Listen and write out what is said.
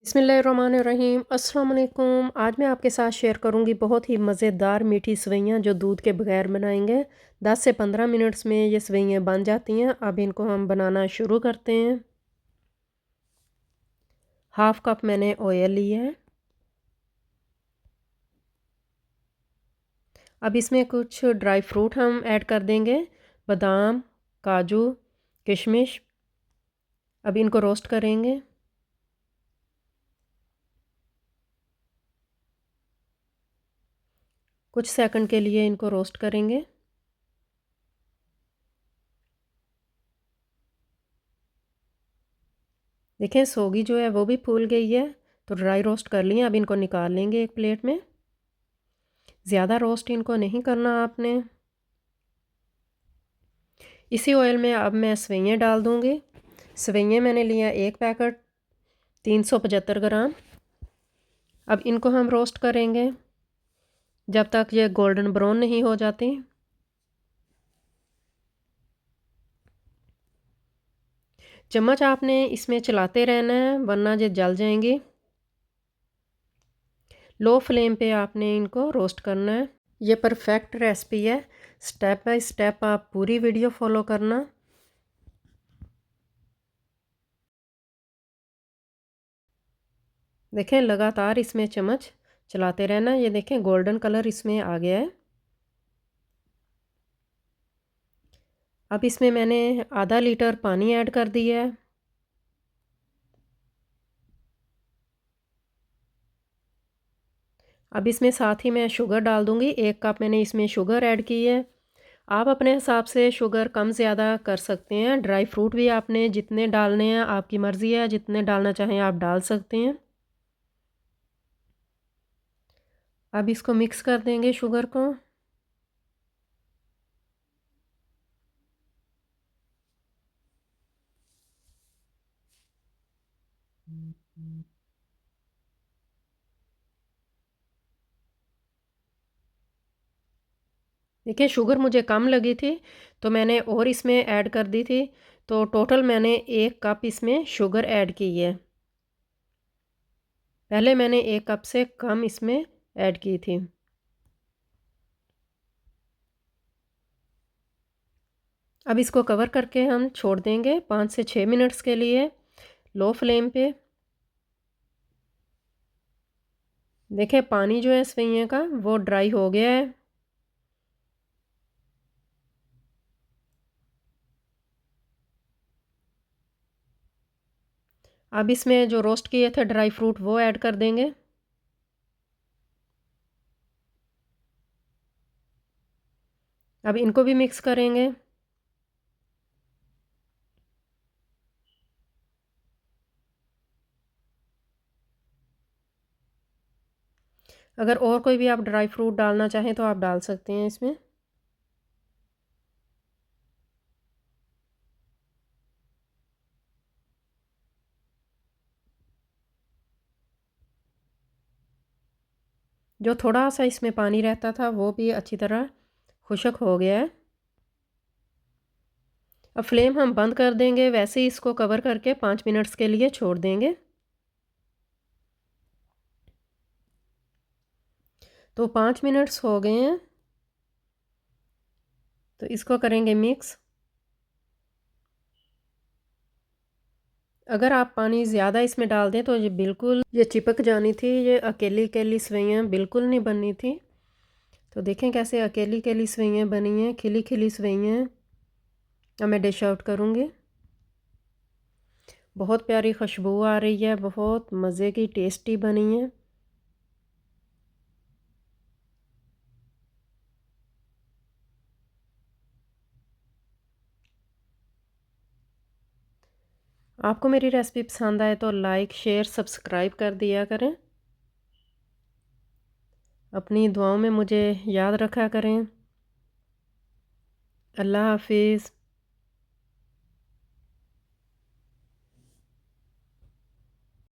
बिस्मिल्लाहिर्रहमानिर्रहीम अस्सलाम वालेकुम। आज मैं आपके साथ शेयर करूंगी बहुत ही मज़ेदार मीठी सेवइयाँ जो दूध के बगैर बनाएंगे। 10 से 15 मिनट्स में ये सेवइयाँ बन जाती हैं। अब इनको हम बनाना शुरू करते हैं। हाफ़ कप मैंने ऑयल लिया है। अब इसमें कुछ ड्राई फ्रूट हम ऐड कर देंगे, बादाम, काजू, किशमिश। अब इनको रोस्ट करेंगे। कुछ सेकंड के लिए इनको रोस्ट करेंगे। देखें सोगी जो है वो भी फूल गई है, तो ड्राई रोस्ट कर लिए। अब इनको निकाल लेंगे एक प्लेट में। ज़्यादा रोस्ट इनको नहीं करना आपने। इसी ऑयल में अब मैं सेवइयाँ डाल दूँगी। सेवइयाँ मैंने लिया एक पैकेट, 375 ग्राम। अब इनको हम रोस्ट करेंगे जब तक ये गोल्डन ब्राउन नहीं हो जाती। चम्मच आपने इसमें चलाते रहना है वरना ये जल जाएंगी। लो फ्लेम पे आपने इनको रोस्ट करना है। ये परफेक्ट रेसिपी है। स्टेप बाय स्टेप आप पूरी वीडियो फॉलो करना। देखें लगातार इसमें चम्मच चलाते रहना। ये देखें गोल्डन कलर इसमें आ गया है। अब इसमें मैंने आधा लीटर पानी ऐड कर दिया है। अब इसमें साथ ही मैं शुगर डाल दूँगी। 1 कप मैंने इसमें शुगर ऐड की है। आप अपने हिसाब से शुगर कम ज़्यादा कर सकते हैं। ड्राई फ्रूट भी आपने जितने डालने हैं आपकी मर्ज़ी है, जितने डालना चाहें आप डाल सकते हैं। अब इसको मिक्स कर देंगे शुगर को। देखिए शुगर मुझे कम लगी थी तो मैंने और इसमें ऐड कर दी थी। तो टोटल मैंने 1 कप इसमें शुगर ऐड की है। पहले मैंने 1 कप से कम इसमें ऐड की थी। अब इसको कवर करके हम छोड़ देंगे 5 से 6 मिनट्स के लिए लो फ्लेम पे। देखिए पानी जो है सेवइयाँ का वो ड्राई हो गया है। अब इसमें जो रोस्ट किए थे ड्राई फ्रूट वो ऐड कर देंगे। अब इनको भी मिक्स करेंगे। अगर और कोई भी आप ड्राई फ्रूट डालना चाहें तो आप डाल सकते हैं इसमें। जो थोड़ा सा इसमें पानी रहता था वो भी अच्छी तरह खुश्क हो गया है। अब फ्लेम हम बंद कर देंगे। वैसे ही इसको कवर करके 5 मिनट्स के लिए छोड़ देंगे। तो 5 मिनट्स हो गए हैं, तो इसको करेंगे मिक्स। अगर आप पानी ज़्यादा इसमें डाल दें तो ये चिपक जानी थी। ये अकेली अकेली सेवइयाँ बिल्कुल नहीं बननी थी। तो देखें कैसे अकेली अकेली सेवइयाँ बनी हैं, खिली खिली सेवइयाँ। अब मैं डिश आउट करूँगी। बहुत प्यारी खुशबू आ रही है, बहुत मज़े की टेस्टी बनी है। आपको मेरी रेसिपी पसंद आए तो लाइक शेयर सब्सक्राइब कर दिया करें। अपनी दुआओं में मुझे याद रखा करें। अल्लाह हाफिज़।